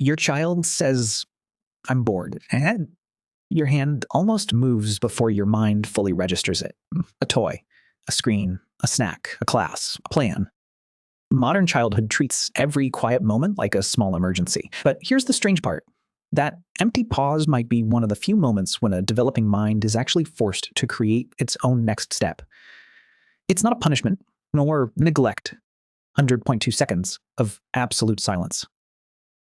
Your child says, "I'm bored," and your hand almost moves before your mind fully registers it. A toy, a screen, a snack, a class, a plan. Modern childhood treats every quiet moment like a small emergency. But here's the strange part. That empty pause might be one of the few moments when a developing mind is actually forced to create its own next step. It's not a punishment, nor neglect. 100.2 seconds of absolute silence.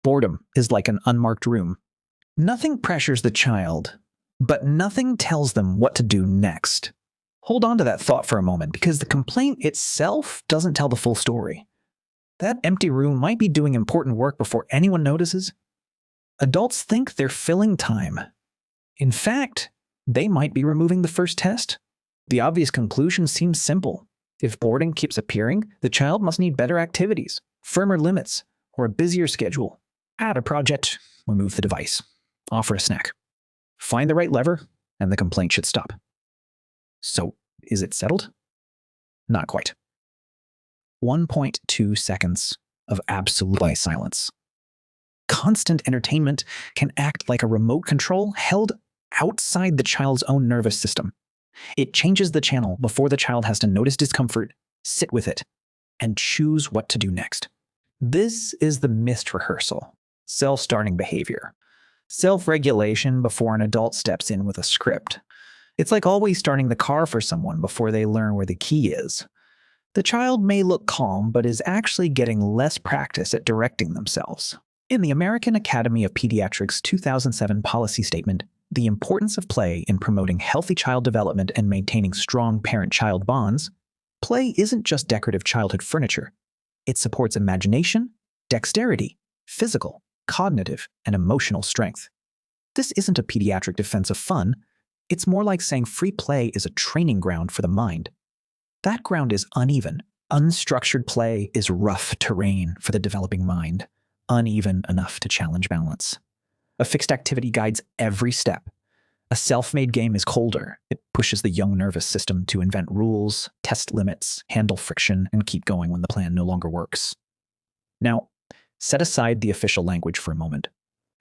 Boredom is like an unmarked room. Nothing pressures the child, but nothing tells them what to do next. Hold on to that thought for a moment, because the complaint itself doesn't tell the full story. That empty room might be doing important work before anyone notices. Adults think they're filling time. In fact, they might be removing the first test. The obvious conclusion seems simple. If boredom keeps appearing, the child must need better activities, firmer limits, or a busier schedule. Add a project, remove the device, offer a snack. Find the right lever, and the complaint should stop. So, is it settled? Not quite. 1.2 seconds of absolute silence. Constant entertainment can act like a remote control held outside the child's own nervous system. It changes the channel before the child has to notice discomfort, sit with it, and choose what to do next. This is the missed rehearsal, self-starting behavior, self-regulation before an adult steps in with a script. It's like always starting the car for someone before they learn where the key is. The child may look calm, but is actually getting less practice at directing themselves. In the American Academy of Pediatrics 2007 policy statement, the importance of play in promoting healthy child development and maintaining strong parent-child bonds, play isn't just decorative childhood furniture. It supports imagination, dexterity, physical, cognitive, and emotional strength. This isn't a pediatric defense of fun. It's more like saying free play is a training ground for the mind. That ground is uneven. Unstructured play is rough terrain for the developing mind, uneven enough to challenge balance. A fixed activity guides every step. A self-made game is colder. It pushes the young nervous system to invent rules, test limits, handle friction, and keep going when the plan no longer works. Now, set aside the official language for a moment.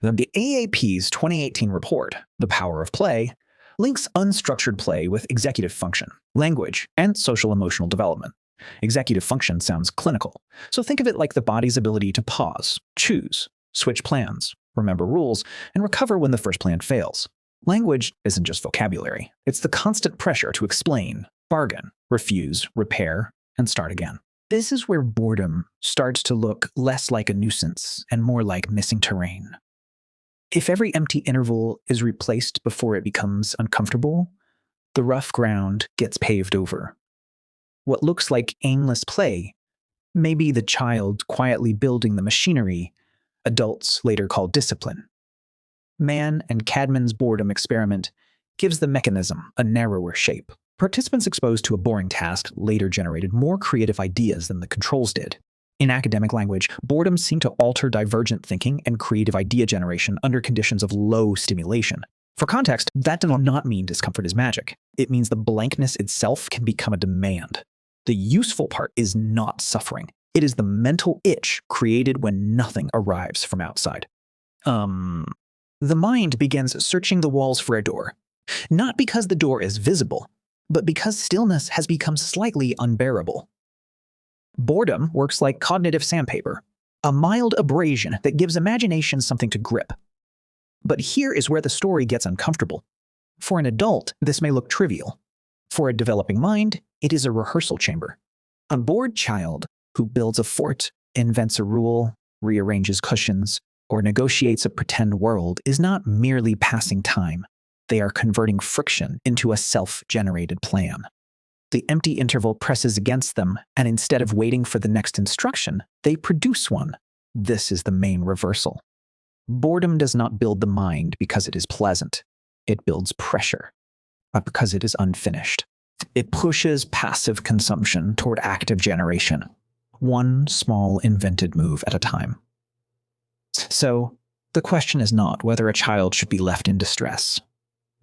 The AAP's 2018 report, The Power of Play, links unstructured play with executive function, language, and social-emotional development. Executive function sounds clinical, so think of it like the body's ability to pause, choose, switch plans, remember rules, and recover when the first plan fails. Language isn't just vocabulary. It's the constant pressure to explain, bargain, refuse, repair, and start again. This is where boredom starts to look less like a nuisance and more like missing terrain. If every empty interval is replaced before it becomes uncomfortable, the rough ground gets paved over. What looks like aimless play may be the child quietly building the machinery adults later call discipline. Mann and Cadman's boredom experiment gives the mechanism a narrower shape. Participants exposed to a boring task later generated more creative ideas than the controls did. In academic language, boredom seemed to alter divergent thinking and creative idea generation under conditions of low stimulation. For context, that does not mean discomfort is magic. It means the blankness itself can become a demand. The useful part is not suffering. It is the mental itch created when nothing arrives from outside. The mind begins searching the walls for a door, not because the door is visible, but because stillness has become slightly unbearable. Boredom works like cognitive sandpaper, a mild abrasion that gives imagination something to grip. But here is where the story gets uncomfortable. For an adult, this may look trivial. For a developing mind, it is a rehearsal chamber. A bored child who builds a fort, invents a rule, rearranges cushions, or negotiates a pretend world is not merely passing time. They are converting friction into a self-generated plan. The empty interval presses against them, and instead of waiting for the next instruction, they produce one. This is the main reversal. Boredom does not build the mind because it is pleasant. It builds pressure, but because it is unfinished. It pushes passive consumption toward active generation, one small invented move at a time. So, the question is not whether a child should be left in distress.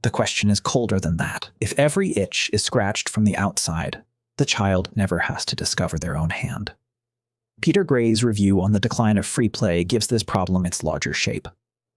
The question is colder than that. If every itch is scratched from the outside, the child never has to discover their own hand. Peter Gray's review on the decline of free play gives this problem its larger shape.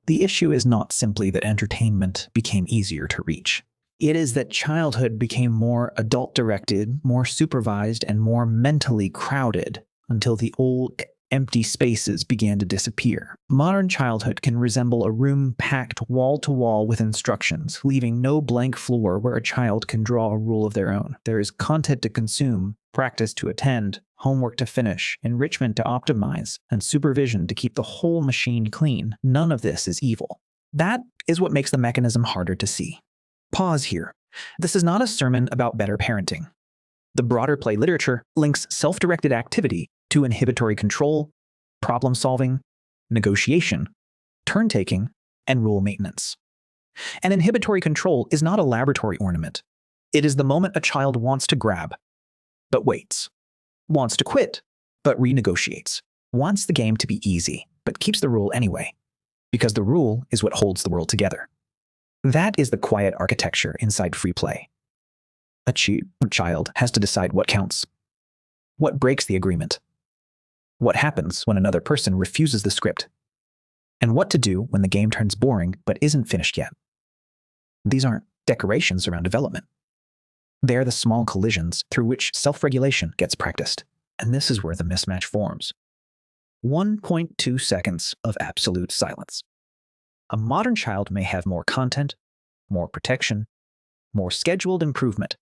The issue is not simply that entertainment became easier to reach. It is that childhood became more adult-directed, more supervised, and more mentally crowded until the old empty spaces began to disappear. Modern childhood can resemble a room packed wall-to-wall with instructions, leaving no blank floor where a child can draw a rule of their own. There is content to consume, practice to attend, homework to finish, enrichment to optimize, and supervision to keep the whole machine clean. None of this is evil. That is what makes the mechanism harder to see. Pause here. This is not a sermon about better parenting. The broader play literature links self-directed activity to inhibitory control, problem-solving, negotiation, turn-taking, and rule maintenance. And inhibitory control is not a laboratory ornament. It is the moment a child wants to grab, but waits, wants to quit, but renegotiates, wants the game to be easy, but keeps the rule anyway, because the rule is what holds the world together. That is the quiet architecture inside free play. A child has to decide what counts, what breaks the agreement, what happens when another person refuses the script, and what to do when the game turns boring but isn't finished yet. These aren't decorations around development. They are the small collisions through which self-regulation gets practiced, and this is where the mismatch forms. 1.2 seconds of absolute silence. A modern child may have more content, more protection, more scheduled improvement,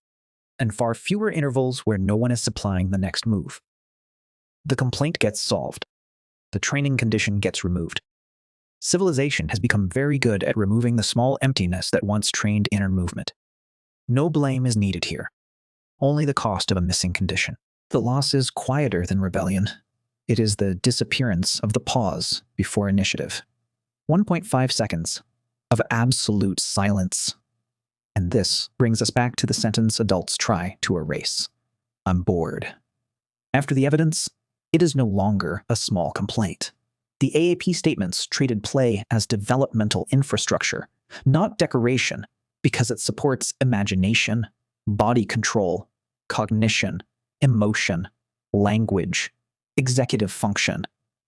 and far fewer intervals where no one is supplying the next move. The complaint gets solved. The training condition gets removed. Civilization has become very good at removing the small emptiness that once trained inner movement. No blame is needed here, only the cost of a missing condition. The loss is quieter than rebellion. It is the disappearance of the pause before initiative. 1.5 seconds of absolute silence. And this brings us back to the sentence adults try to erase. I'm bored. After the evidence, it is no longer a small complaint. The AAP statements treated play as developmental infrastructure, not decoration, because it supports imagination, body control, cognition, emotion, language, executive function,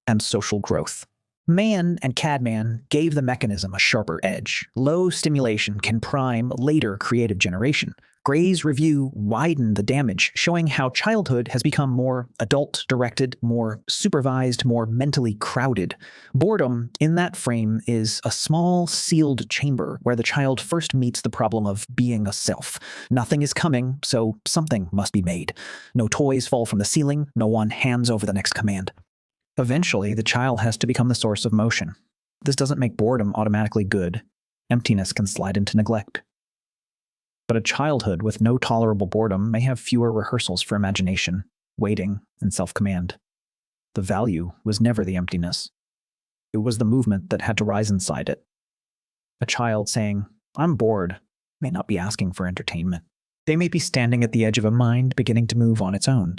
and social growth. Mann and Cadman gave the mechanism a sharper edge. Low stimulation can prime later creative generation. Gray's review widened the damage, showing how childhood has become more adult-directed, more supervised, more mentally crowded. Boredom, in that frame, is a small, sealed chamber where the child first meets the problem of being a self. Nothing is coming, so something must be made. No toys fall from the ceiling, no one hands over the next command. Eventually, the child has to become the source of motion. This doesn't make boredom automatically good. Emptiness can slide into neglect. But a childhood with no tolerable boredom may have fewer rehearsals for imagination, waiting, and self-command. The value was never the emptiness. It was the movement that had to rise inside it. A child saying, "I'm bored," may not be asking for entertainment. They may be standing at the edge of a mind beginning to move on its own.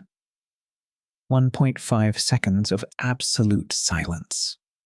1.5 seconds of absolute silence.